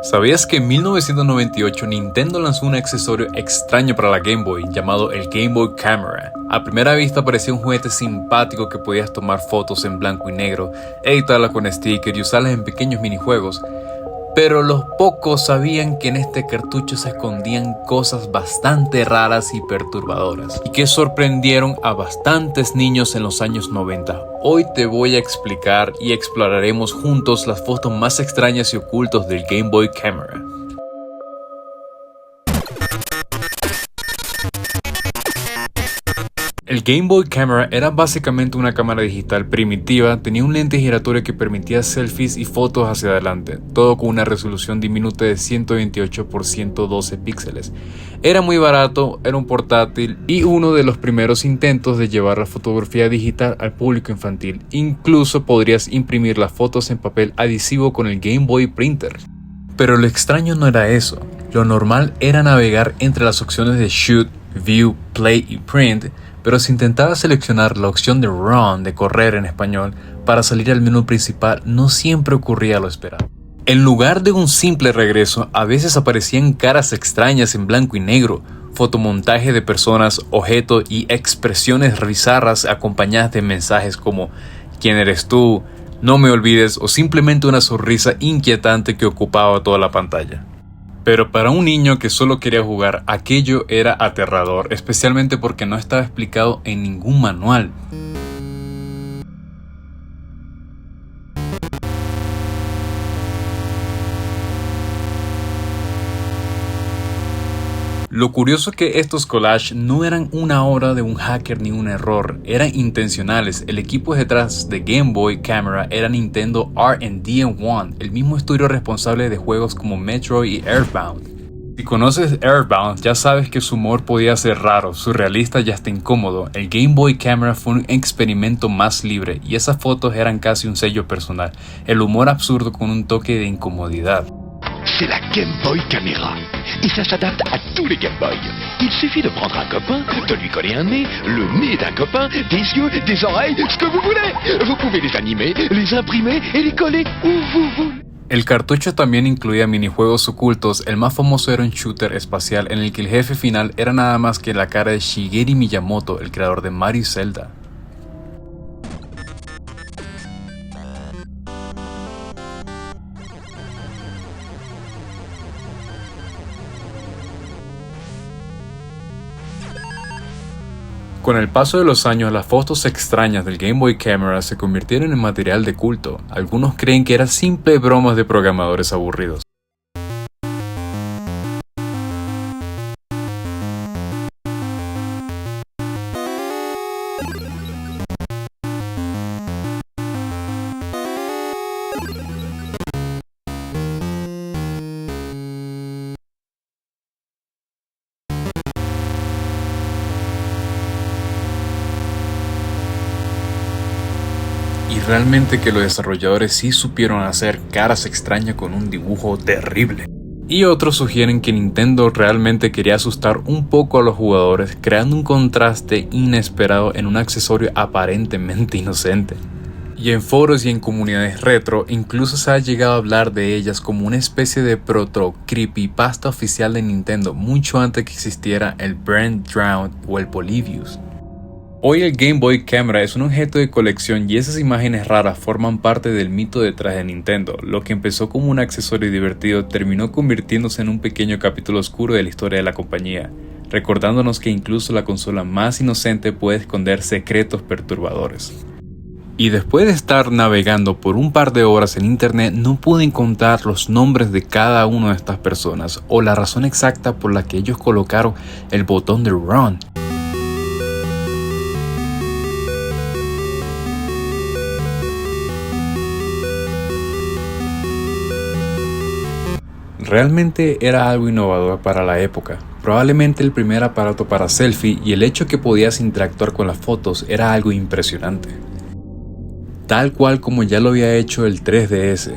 ¿Sabías que en 1998 Nintendo lanzó un accesorio extraño para la Game Boy llamado el Game Boy Camera? A primera vista parecía un juguete simpático que podías tomar fotos en blanco y negro, editarlas con stickers y usarlas en pequeños minijuegos. Pero los pocos sabían que en este cartucho se escondían cosas bastante raras y perturbadoras, y que sorprendieron a bastantes niños en los años 90. Hoy te voy a explicar y exploraremos juntos las fotos más extrañas y ocultas del Game Boy Camera. El Game Boy Camera era básicamente una cámara digital primitiva, tenía un lente giratorio que permitía selfies y fotos hacia adelante, todo con una resolución diminuta de 128 por 112 píxeles. Era muy barato, era un portátil y uno de los primeros intentos de llevar la fotografía digital al público infantil. Incluso podrías imprimir las fotos en papel adhesivo con el Game Boy Printer. Pero lo extraño no era eso, lo normal era navegar entre las opciones de Shoot, View, Play y Print, pero si intentaba seleccionar la opción de Run, de correr en español, para salir al menú principal, no siempre ocurría lo esperado. En lugar de un simple regreso, a veces aparecían caras extrañas en blanco y negro, fotomontaje de personas, objetos y expresiones bizarras acompañadas de mensajes como ¿quién eres tú?, no me olvides o simplemente una sonrisa inquietante que ocupaba toda la pantalla. Pero para un niño que solo quería jugar, aquello era aterrador, especialmente porque no estaba explicado en ningún manual. Lo curioso es que estos collages no eran una obra de un hacker ni un error, eran intencionales. El equipo detrás de Game Boy Camera era Nintendo R&D One, el mismo estudio responsable de juegos como Metroid y Earthbound. Si conoces Earthbound, ya sabes que su humor podía ser raro, surrealista y hasta incómodo. El Game Boy Camera fue un experimento más libre y esas fotos eran casi un sello personal, el humor absurdo con un toque de incomodidad. C'est la Game Boy Camera, et ça s'adapte à tous les Game Boy. Il suffit de prendre un copain, de lui coller un nez, le nez d'un copain, des yeux, des oreilles, ce que vous voulez. Vous pouvez les animer, les imprimer et les coller où vous voulez. El cartucho también incluía minijuegos ocultos. El más famoso era un shooter espacial en el que el jefe final era nada más que la cara de Shigeru Miyamoto, el creador de Mario y Zelda. Con el paso de los años, las fotos extrañas del Game Boy Camera se convirtieron en material de culto. Algunos creen que eran simples bromas de programadores aburridos. Y realmente que los desarrolladores sí supieron hacer caras extrañas con un dibujo terrible. Y otros sugieren que Nintendo realmente quería asustar un poco a los jugadores, creando un contraste inesperado en un accesorio aparentemente inocente. Y en foros y en comunidades retro, incluso se ha llegado a hablar de ellas como una especie de proto-creepypasta oficial de Nintendo, mucho antes que existiera el Brand Drowned o el Polybius. Hoy el Game Boy Camera es un objeto de colección y esas imágenes raras forman parte del mito detrás de Nintendo. Lo que empezó como un accesorio divertido terminó convirtiéndose en un pequeño capítulo oscuro de la historia de la compañía, recordándonos que incluso la consola más inocente puede esconder secretos perturbadores. Y después de estar navegando por un par de horas en internet, no pude encontrar los nombres de cada una de estas personas o la razón exacta por la que ellos colocaron el botón de Run. Realmente era algo innovador para la época, probablemente el primer aparato para selfie, y el hecho que podías interactuar con las fotos era algo impresionante. Tal cual como ya lo había hecho el 3DS.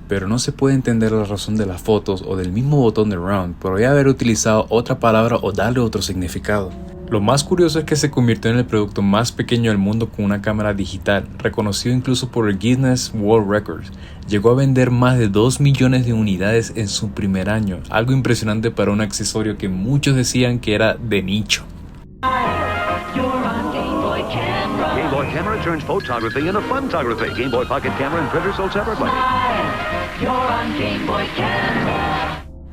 Pero no se puede entender la razón de las fotos o del mismo botón de Run, podría haber utilizado otra palabra o darle otro significado. Lo más curioso es que se convirtió en el producto más pequeño del mundo con una cámara digital, reconocido incluso por el Guinness World Records. Llegó a vender más de 2 millones de unidades en su primer año, algo impresionante para un accesorio que muchos decían que era de nicho. Game Boy Camera turns photography into funtography. Game Boy Pocket Camera and printer sold separately.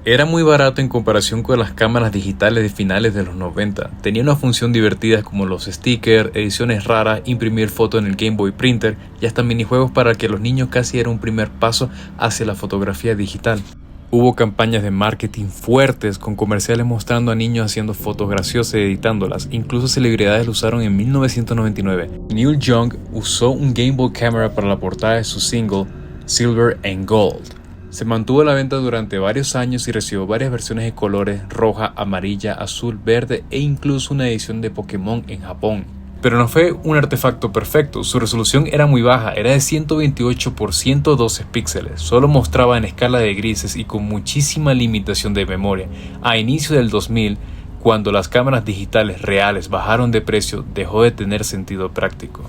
Era muy barato en comparación con las cámaras digitales de finales de los 90. Tenía una función divertida como los stickers, ediciones raras, imprimir fotos en el Game Boy Printer y hasta minijuegos para que los niños casi era un primer paso hacia la fotografía digital. Hubo campañas de marketing fuertes con comerciales mostrando a niños haciendo fotos graciosas y editándolas. Incluso celebridades lo usaron en 1999. Neil Young usó un Game Boy Camera para la portada de su single Silver and Gold. Se mantuvo a la venta durante varios años y recibió varias versiones de colores: roja, amarilla, azul, verde e incluso una edición de Pokémon en Japón. Pero no fue un artefacto perfecto, su resolución era muy baja, era de 128 por 112 píxeles, solo mostraba en escala de grises y con muchísima limitación de memoria. A inicio del 2000, cuando las cámaras digitales reales bajaron de precio, dejó de tener sentido práctico.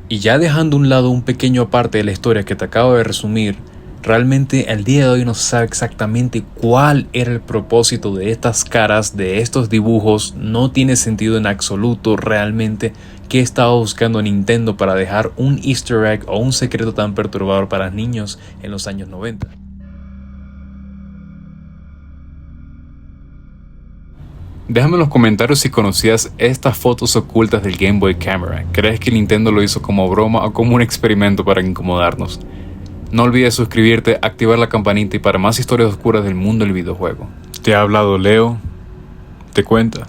Y ya dejando a un lado un pequeño aparte de la historia que te acabo de resumir, realmente al día de hoy no se sabe exactamente cuál era el propósito de estas caras, de estos dibujos. No tiene sentido en absoluto realmente qué estaba buscando Nintendo para dejar un easter egg o un secreto tan perturbador para niños en los años 90. Déjame en los comentarios si conocías estas fotos ocultas del Game Boy Camera. ¿Crees que Nintendo lo hizo como broma o como un experimento para incomodarnos? No olvides suscribirte, activar la campanita y para más historias oscuras del mundo del videojuego. Te ha hablado Leo, te cuenta.